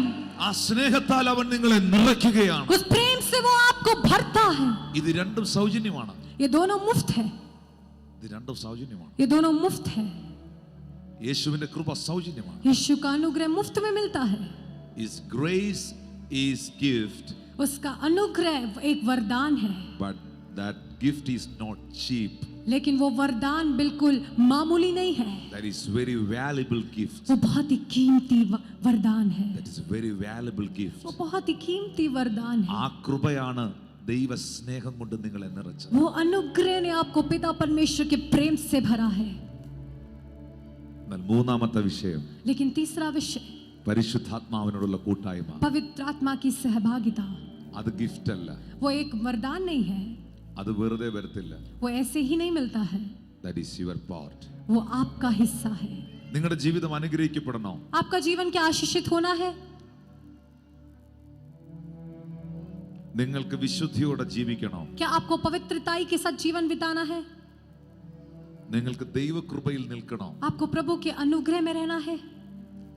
ആ സ്നേഹത്താൽ അവൻ നിങ്ങളെ നിറയ്ക്കുകയാണ്. उस प्रेम से वो आपको भरता है. ഇത് രണ്ടും സൗജന്യമാണ്. ये दोनों मुफ्त है. ഇത് രണ്ടും സൗജന്യമാണ്. ये दोनों मुफ्त है. യേശുവിന്റെ കൃപ സൗജന്യമാണ്. यीशु का अनुग्रह मुफ्त में मिलता है. His grace is gift, उसका अनुग्रह एक वरदान है, but that gift is not cheap. लेकिन वो वरदान बिल्कुल मामूली नहीं है. That is very valuable gift. वो बहुत ही कीमती वरदान है. That is very valuable gift. वो बहुत ही कीमती वरदान है. ആ കൃപയാണ് ദൈവ സ്നേഹം കൊണ്ട് നിങ്ങളെ നിറച്ചത്. वो अनुग्रह ने आपको पिता परमेश्वर के प्रेम से भरा है. എന്നാൽ മൂന്നാമത്തെ വിഷയം, लेकिन तीसरा विषय, പരിശുദ്ധാത്മാവിനോടുള്ള കൂട്ടായ്മ. पवित्र आत्मा की सहभागिता. അത് ഗിഫ്റ്റ് അല്ല, वो एक वरदान नहीं है, അത് വെറുതെ വരത്തില്ല. वो ऐसे ही नहीं मिलता है, That is your part. वो आपका हिस्सा है. നിങ്ങളുടെ ജീവിതം അനുഗ്രഹിക്കപ്പെടണോ? आपका जीवन क्या आशीषित होना है? നിങ്ങൾക്ക് വിശുദ്ധിയോടെ ജീവിക്കണോ? क्या आपको पवित्रताई के साथ जीवन बिताना है? നിങ്ങൾക്ക് ദൈവകൃപയിൽ നിൽക്കണോ? आपको प्रभु के अनुग्रह में रहना है?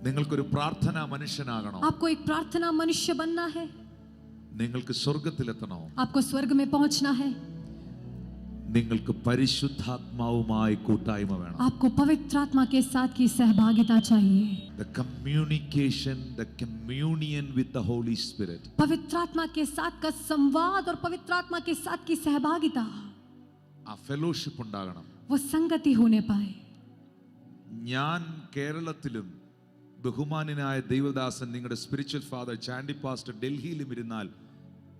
നിങ്ങൾക്കൊരു പ്രാർത്ഥനാ മനുഷ്യനാകണോ? आपको एक प्रार्थना मनुष्य बनना है? നിങ്ങൾക്ക് സ്വർഗത്തിലെത്തണോ? आपको स्वर्ग में पहुंचना है? നിങ്ങൾക്ക് പരിശുദ്ധാത്മാവുമായി കൂട്ടായ്മ വേണം. आपको पवित्र आत्मा के साथ की सहभागिता चाहिए. The communication, the communion with the Holy Spirit. पवित्र आत्मा के साथ का संवाद और पवित्र आत्मा के साथ की सहभागिता, ആ ഫെലോഷിപ്പ് ഉണ്ടാകണം. वो संगति होने पाए. ഞാൻ കേരളത്തിലും ബഹുമാന്യനായ ദൈവദാസൻ നിങ്ങളുടെ സ്പിരിച്വൽ ഫാദർ ചാണ്ടി പാസ്റ്റർ ഡൽഹിയിലും ഇരുന്നാൽ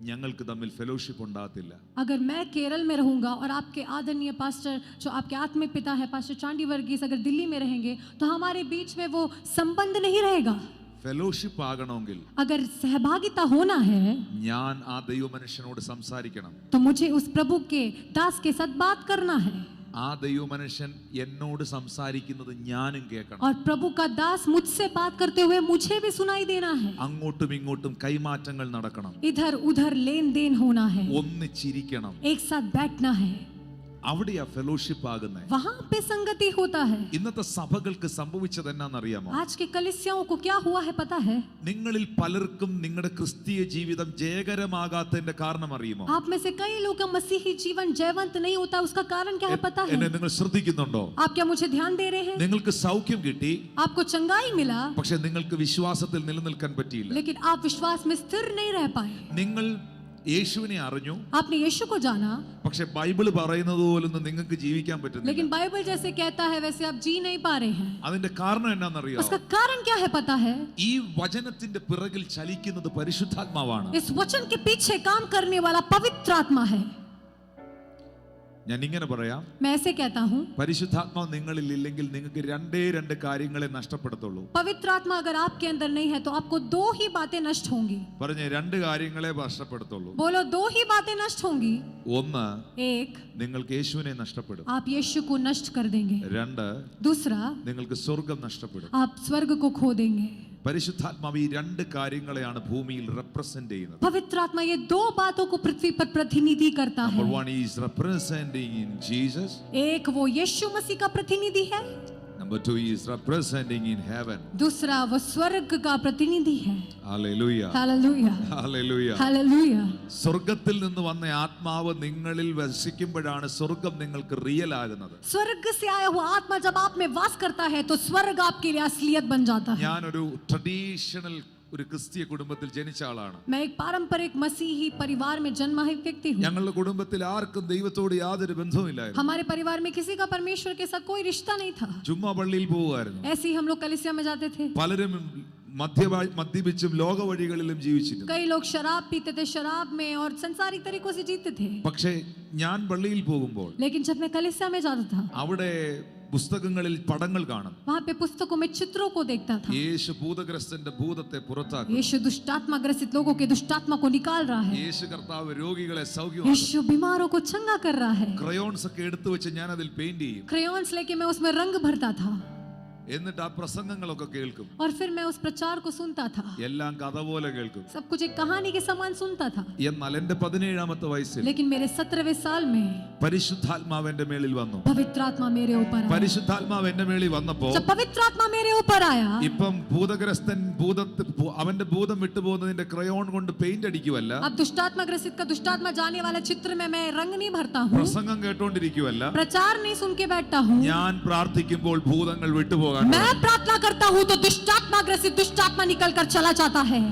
ഞങ്ങൾക്ക് തമ്മിൽ ഫെലോഷിപ്പ് ഉണ്ടാകത്തില്ല. अगर मैं केरल में रहूंगा और आपके आदरणीय पास्टर जो आपके आत्मिक पिता है पास्टर चांडी वर्गीस अगर दिल्ली में रहेंगे, तो हमारे बीच में वो संबंध नहीं रहेगा. ഫെലോഷിപ്പ് ആകണമെങ്കിൽ अगर सहभागिता होना है, ഞാൻ ആ ദൈവ മനുഷ്യനോട് സംസാരിക്കണം. तो मुझे उस प्रभु के दास के साथ बात करना है, ആ ദൈവ മനുഷ്യൻ എന്നോട് സംസാരിക്കുന്നത് ഞാനും കേൾക്കണം. और प्रभु का दास मुझसे बात करते हुए मुझे भी सुनाई देना है. അങ്ങോട്ടും ഇങ്ങോട്ടും കൈമാറ്റങ്ങൾ നടക്കണം. इधर उधर लेन देन होना है, ഒന്നിച്ചിരിക്കണം. एक साथ बैठना है, അവിടെയാ ഫെലോഷിപ്പ് ആകുന്നത്. वहां पे संगति होता है. ഇന്നത്തെ സഭകൾക്ക് സംഭവിച്ചത് എന്നാണെന്നറിയാമോ? आज के कलीसियाओं को क्या हुआ है पता है? നിങ്ങളിൽ പലർക്കും നിങ്ങളുടെ ക്രിസ്തീയ ജീവിതം ജയകരമാകാത്തതിന്റെ കാരണം അറിയുമോ? आप में से कई लोग का मसीही जीवन जयवंत नहीं होता, उसका कारण क्या है पता है? എന്നെ നിങ്ങൾ ശ്രദ്ധിക്കുന്നുണ്ടോ? आप क्या मुझे ध्यान दे रहे हैं? നിങ്ങൾക്ക് സൗഖ്യം കിട്ടി, आपको चंगाई मिला, പക്ഷെ നിങ്ങൾക്ക് വിശ്വാസത്തിൽ നിലനിൽക്കാൻ പറ്റിയില്ല. लेकिन आप विश्वास में स्थिर नहीं रह पाए. നിങ്ങൾ യേശുവിനെ അറിഞ്ഞു, आपने यीशु को जाना, പക്ഷെ ബൈബിൾ പറയുന്നത് പോലൊന്നും നിങ്ങൾക്ക് ജീവിക്കാൻ പറ്റുന്നില്ല. लेकिन बाइबल जैसे कहता है वैसे आप जी नहीं पा रहे हैं. അതിന്റെ കാരണം എന്നാണെന്നറിയോ? उसका कारण क्या है पता है? ഈ വചനത്തിന്റെ പിറകിൽ ചലിക്കുന്നത് പരിശുദ്ധാത്മാവാണ്. इस वचन के पीछे काम करने वाला पवित्र आत्मा है. ഞാൻ ഇങ്ങനെ പറയാം, मैं ऐसे कहता हूँ, പരിശുദ്ധാത്മാവ് നിങ്ങളിൽ ഇല്ലെങ്കിൽ നിങ്ങൾക്ക് രണ്ടേ രണ്ട് കാര്യങ്ങളെ നഷ്ടപ്പെടുത്തുള്ളൂ. पवित्र आत्मा अगर आपके अंदर नहीं है तो आपको दो ही बातें नष्ट होंगी. പറഞ്ഞ രണ്ട് കാര്യങ്ങളെ നഷ്ടപ്പെടുത്തുള്ളൂ. बोलो, दो ही बातें नष्ट होंगी. ഒന്ന്, एक, നിങ്ങൾക്ക് യേശുവിനെ നഷ്ടപ്പെടും. आप यीशु को नष्ट कर देंगे. രണ്ട്, दूसरा, നിങ്ങൾക്ക് സ്വർഗം നഷ്ടപ്പെടും. आप स्वर्ग को खो देंगे. പരിശുദ്ധാത്മാവ് ഈ രണ്ട് കാര്യങ്ങളെയാണ് ഭൂമിയിൽ റെപ്രസെന്റ് ചെയ്യുന്നത്. पवित्र आत्मा ये दो बातों को पृथ्वी पर प्रतिनिधि करता है. Number one is representing in Jesus. एक वो यीशु मसीह का प्रतिनिधि है. Number 2, he is representing in heaven. दूसरा वो स्वर्ग का प्रतिनिधि है. Hallelujah. हालेलुया. Hallelujah. हालेलुया. സ്വർഗത്തിൽ നിന്ന് വന്ന ആത്മാവ് നിങ്ങളിൽ വസിക്കുമ്പോഴാണ് സ്വർഗം നിങ്ങൾക്ക് റിയൽ ആകുന്നത്. स्वर्ग से आया हुआ आत्मा जब आप में वास करता है तो स्वर्ग आपके लिए असलियत बन जाता है. ഞാനൊരു ട്രഡീഷണൽ ഒരു ക്രിസ്തീയ കുടുംബത്തിൽ ജനിച്ച ആളാണ്. मैं एक पारंपरिक मसीही परिवार में जन्मा हुआ व्यक्ति हूँ. ഞങ്ങളുടെ കുടുംബത്തിൽ ആർക്കും ദൈവത്തോട് യാതൊരു ബന്ധവുമില്ലായിരുന്നു. हमारे परिवार में किसी का परमेश्वर के साथ कोई रिश्ता नहीं था. ചുമ്മാ പള്ളിയിൽ പോവുമായിരുന്നു. ऐसे ही हम लोग कलीसिया में जाते थे. പലരും മദ്യപിച്ചും ലോക വഴികളിലും ജീവിച്ചിരുന്നു. कई लोग शराब पीते थे, शराब में और संसारिक तरीकों से जीते थे. പക്ഷേ ഞാൻ പള്ളിയിൽ പോകുമ്പോൾ लेकिन जब मैं कलीसिया में जाता था അവിടെ പുസ്തകങ്ങളിൽ പടങ്ങൾ കാണും. वहाँ पे पुस्तकों में चित्रों को देखता था. യേശു ഭൂതഗ്രസ്തന്റെ ഭൂതത്തെ പുറത്താക്കും. यीशु दुष्टात्मा ग्रसित लोगों के दुष्टात्मा को निकाल रहा है. യേശു കർത്താവ് രോഗികളെ സൗഖ്യമാക്കും. यीशु बीमारों को चंगा कर रहा है. ക്രയോൺസ് ഒക്കെ എടുത്തു വെച്ച് ഞാൻ അതിൽ പെയിന്റ് ചെയ്യും. क्रेयॉन्स लेके मैं उसमें रंग भरता था എന്നിട്ട് ആ പ്രസംഗങ്ങളൊക്കെ കേൾക്കും. और फिर मैं उस प्रचार को सुनता था. എല്ലാം കഥ പോലെ കേൾക്കും. सब कुछ एक कहानी के समान सुनता था. എന്നാൽ എന്റെ 17ാമത്തെ വയസ്സിൽ लेकिन मेरे 17वें साल में പരിശുദ്ധാത്മാവ് എന്റെ മേളിൽ വന്നു. पवित्र आत्मा मेरे ऊपर आया. പരിശുദ്ധാത്മാവ് എന്റെ മേളിൽ വന്നപ്പോൾ जब पवित्र आत्मा मेरे ऊपर आया ഇപ്പം ഭൂതഗ്രസ്തൻ അവന്റെ ഭൂതം വിട്ടുപോകുന്നതിന്റെ ക്രയോൺ കൊണ്ട് പെയിന്റ് അടിക്കുവല്ല, अब दुष्टात्मा ग्रसित का दुष्टात्मा जाने वाले चित्र में मैं रंग नहीं भरता हूँ, പ്രസംഗം കേട്ടോണ്ടിരിക്കുവല്ല, प्रचार नहीं सुन के बैठता हूँ. ഞാൻ പ്രാർത്ഥിക്കുമ്പോൾ ഭൂതങ്ങൾ വിട്ടുപോകാൻ मैं प्रार्थना करता हूँ तो दुष्टात्मा ग्रसित दुष्टात्मा निकल कर चला जाता है.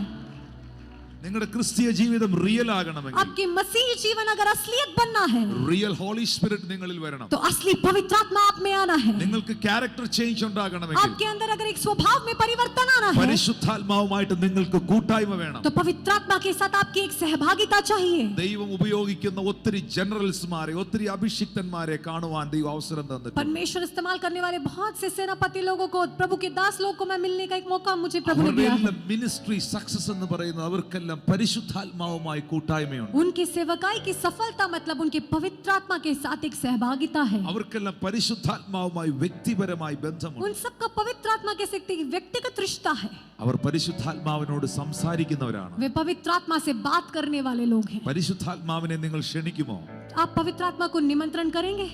നിങ്ങളുടെ ക്രിസ്തീയ ജീവിതം റിയൽ ആകണമെങ്കിൽ आपकी मसीही जीवन अगर असलियत बनना है റിയൽ ഹോളി സ്പിരിറ്റ് നിങ്ങളിൽ വരണം. तो असली पवित्र आत्मा आप में आना है. നിങ്ങൾക്ക് ക്യാരക്ടർ ചേഞ്ച് ഉണ്ടാകണമെങ്കിൽ आपके अंदर अगर एक स्वभाव में परिवर्तन आना है പരിശുദ്ധാത്മാവുമായിട്ട് നിങ്ങൾക്ക് കൂട്ടായ്മ വേണം. तो पवित्र आत्मा के साथ आपकी एक सहभागिता चाहिए. ദൈവം ഉപയോഗിക്കുന്ന ഒത്തിരി ജനറൽസ്മാരെ, ഒത്തിരി അഭിഷിക്തന്മാരെ കാണുവാൻ ദൈവം അവസരം തന്നിട്ടുണ്ട്. परमेश्वर इस्तेमाल करने वाले बहुत से सेनापति लोगों को, प्रभु के दास लोगों को मैं मिलने का एक मौका मुझे प्रभु ने दिया है. മിനിസ്ട്രി സക്സസ് എന്ന് പറയുന്നത് അവർക്കെല്ലാം പരിശുദ്ധാത്മാവുമായി കൂട്ടായ്മയുണ്ട്. उनकी सेवकाई की सफलता मतलब उनके पवित्र आत्मा के साथ एक सहभागिता है. അവർക്കെല്ലാം പരിശുദ്ധാത്മാവുമായി വ്യക്തിപരമായി ബന്ധമുണ്ട്. उन सबका पवित्र आत्मा के साथ एक व्यक्तिगत रिश्ता है. അവർ പരിശുദ്ധാത്മാവിനോട് സംസാരിക്കുന്നവരാണ്. वे पवित्र आत्मा से बात करने वाले लोग हैं. പരിശുദ്ധാത്മാവിനെ നിങ്ങൾ ക്ഷണിക്കുമോ? आप पवित्र आत्मा को निमंत्रण करेंगे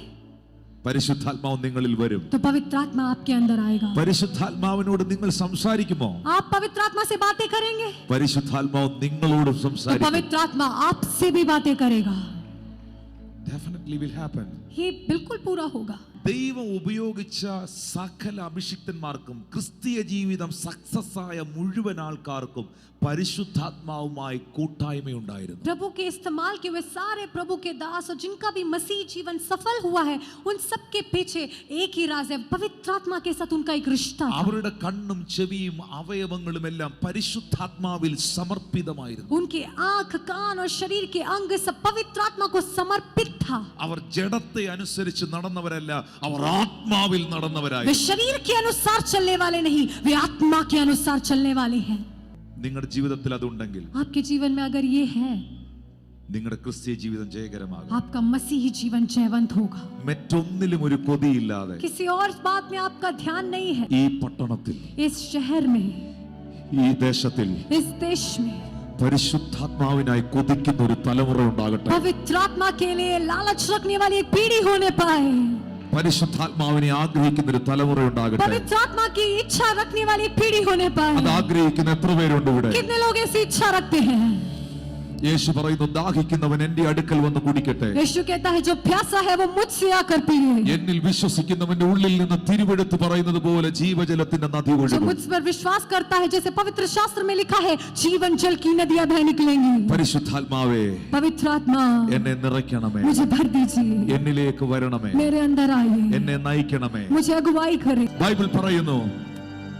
പരിശുദ്ധാത്മാവ് നിങ്ങളിൽ വരും. तो पवित्र आत्मा आपके अंदर आएगा. പരിശുദ്ധാത്മാവിനോട് നിങ്ങൾ സംസാരിക്കുമോ? आप पवित्र आत्मा से बातें करेंगे പരിശുദ്ധാത്മാവ് നിങ്ങളോടും तो സംസാരിക്കും. पवित्र आत्मा आपसे भी बातें करेगा. Definitely will happen. ये बिल्कुल पूरा होगा. ദൈവം ഉപയോഗിച്ച സകല അഭിഷിക്തന്മാർക്കും ക്രിസ്തീയ ജീവിതം സക്സസ് ആയ മുഴുവൻ ആൾക്കാർക്കും പരിശുദ്ധാത്മാവുമായി കൂട്ടായ്മയുണ്ടായിരുന്നു. प्रभु के इस्तेमाल किए हुए सारे प्रभु के दास और जिनका भी मसीह जीवन सफल हुआ है, उन सब के पीछे एक ही राज है, पवित्र आत्मा के साथ उनका एक रिश्ता था. അവരുടെ കണ്ണും ചെവിയും അവയവങ്ങളും എല്ലാം പരിശുദ്ധാത്മാവിൽ സമർപ്പിതമായിരുന്നു. उनके आंख, कान और शरीर के अंग सब पवित्र आत्मा को समर्पित था. അവർ ജഡത്തെ അനുസരിച്ച് നടന്നവരല്ല, അവർ ആത്മാവിൽ वे നടന്നവരായിരുന്നു. शरीर के अनुसार चलने वाले नहीं, वे आत्मा के अनुसार चलने वाले हैं. നിങ്ങളുടെ ജീവിതത്തിൽ അതുണ്ടെങ്കിൽ आपके जीवन में अगर ये है, നിങ്ങളുടെ ക്രിസ്തീയ ജീവിതം ജയകരമാകും. आपका मसीही जीवन जयवंत होगा. മറ്റൊന്നിലും ഒരു കൊതിയില്ലാതെ किसी और बात में आपका ध्यान नहीं है. ഈ പട്ടണത്തിൽ, इस शहर में, ഈ ദേശത്തിൽ इस देश में പരിശുദ്ധാത്മാവിനായി കൊതിക്കുന്ന ഒരു തലമുറ ഉണ്ടാകട്ടെ. पवित्र आत्मा के लिए लालच रखने वाली एक पीढ़ी होने पाए. പരിശുദ്ധാത്മാവിനെ ആഗ്രഹിക്കുന്ന ഒരു തലമുറ ഉണ്ടാകട്ടെ. पवित्र आत्मा की इच्छा रखने वाली एक पीढ़ी होने पाए. അത് ആഗ്രഹിക്കുന്ന എത്ര പേരുണ്ട് ഇവിടെ? कितने लोग ऐसी इच्छा रखते हैं? യേശു പറയുന്നു, ദാഹിക്കുന്നവൻ എന്റെ അടുക്കൽ വന്ന് കുടിക്കട്ടെ. यीशु कहता है जो प्यासा है वो मुझसे आकर पिए. എന്നിൽ വിശ്വസിക്കുന്നവന്റെ ഉള്ളിൽ നിന്ന് തിരുവെടുത്ത് പറയുന്നത് പോലെ ജീവജലത്തിന്റെ നദി जो ഒഴുകും. मुझ पर विश्वास करता है, जैसे पवित्र शास्त्र में लिखा है, जीवन जल की नदियां बह निकलेंगी. പരിശുദ്ധാത്മാവേ, पवित्र आत्मा എന്നെ നിറയ്ക്കണമേ, मुझे भर दीजिए, എന്നിലേക്ക് വരണമേ, मेरे अंदर आइए, എന്നെ നയിക്കണമേ. मुझे अगुवाई करे. ബൈബിൾ പറയുന്നു,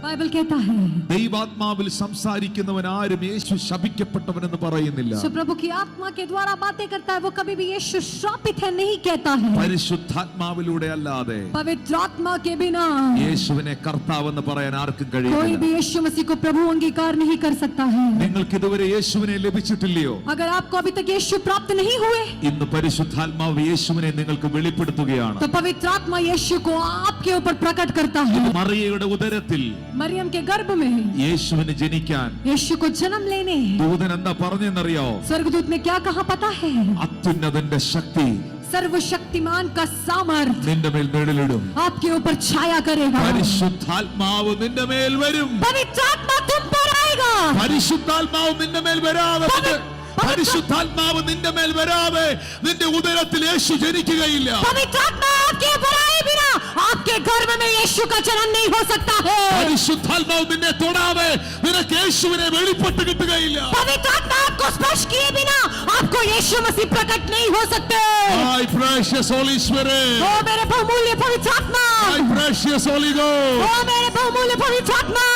बाइबल कहता है ദൈവാത്മാവിൽ സംസാരിക്കുന്നവൻ ആരും യേശു ശപിക്കപ്പെട്ടവനെന്ന് പറയുന്നില്ല. जो प्रभु की आत्मा के द्वारा बातें करता है वो कभी भी यीशु श्रापित है नहीं कहता है. പരിശുദ്ധാത്മാവിലൂടെ അല്ലാതെ पवित्र आत्मा के बिना യേശുവിനെ കർത്താവെന്ന് പറയാൻ ആർക്കും कोई കഴിയില്ല. भी यीशु मसीह को प्रभु अंगीकार नहीं कर सकता है. നിങ്ങൾക്ക് ഇതുവരെ യേശുവിനെ ലഭിച്ചിട്ടില്ലയോ? अगर आपको अभी तक यीशु प्राप्त नहीं हुए ഇന്ന് പരിശുദ്ധാത്മാവ് യേശുവിനെ നിങ്ങൾക്ക് വെളിപ്പെടുത്തുകയാണ്. तो पवित्र आत्मा यीशु को आपके ऊपर प्रकट करता है. മറിയയുടെ ഉദരത്തിൽ मरियम के गर्भ में യേശുവിന് ജനിക്കാൻ यीशु को जन्म लेने ദൂതൻ എന്താ പറഞ്ഞെന്നറിയോ? स्वर्गदूत ने क्या कहा पता है? അത്യുന്നതന്റെ ശക്തി सर्वशक्तिमान का सामर्थ നിന്റെ മേൽ നിഴലിടും. आपके ऊपर छाया करेगा। പരിശുദ്ധാത്മാവ് നിന്റെ മേൽ വരും. पवित्र आत्मा तुम पर आएगा। പരിശുദ്ധാത്മാവ് നിന്റെ മേൽ വരാതെ പരിശുദ്ധാത്മാവ് നിന്റെ മേൽ വരാതെ നിന്റെ ഉദരത്തിൽ യേശു ജനിക്കുകയില്ല. पवित्र आत्मा आपके ऊपर आए बिना आपके गर्भ में यीशु का जन्म नहीं हो सकता है। പരിശുദ്ധാത്മാവ് നിന്നെ തൊടാതെ നിനക്ക് യേശുവിനെ വെളിപ്പെട്ട് കിട്ടുകയില്ല. पवित्र आत्मा आपको स्पर्श किए बिना आपको यीशु मसीह प्रकट नहीं हो सकते। My precious Holy Spirit. ओ मेरे बहुमूल्य पवित्र आत्मा। My precious Holy Ghost. ओ मेरे बहुमूल्य पवित्र आत्मा।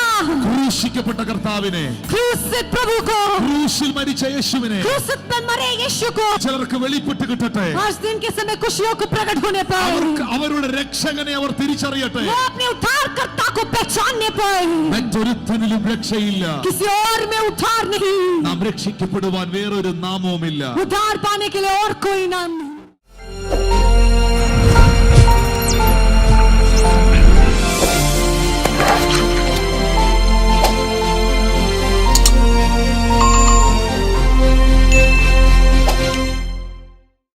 ക്രൂശിക്കപ്പെട്ട കർത്താവിനെ, क्रूसित प्रभु को, ക്രൂശിൽ മരിച്ച യേശുവിനെ क्रूसित पर मरे यीशु को ചിലർക്ക് വെളിപ്പെട്ട് കിട്ടട്ടെ. आज दिन के समय कुछ लोगों को प्रकट होने पर അവർക്ക് അവരുടെ രക്ഷകനെ അവർ തിരിച്ചറിയട്ടെ. वो अपने उद्धारकर्ता को पहचानने पर മറ്റൊരുത്തനിലും രക്ഷയില്ല. किसी और में उद्धार नहीं, നാം രക്ഷിക്കപ്പെടുവാൻ വേറൊരു നാമവുമില്ല. उद्धार पाने के लिए और कोई नाम नहीं।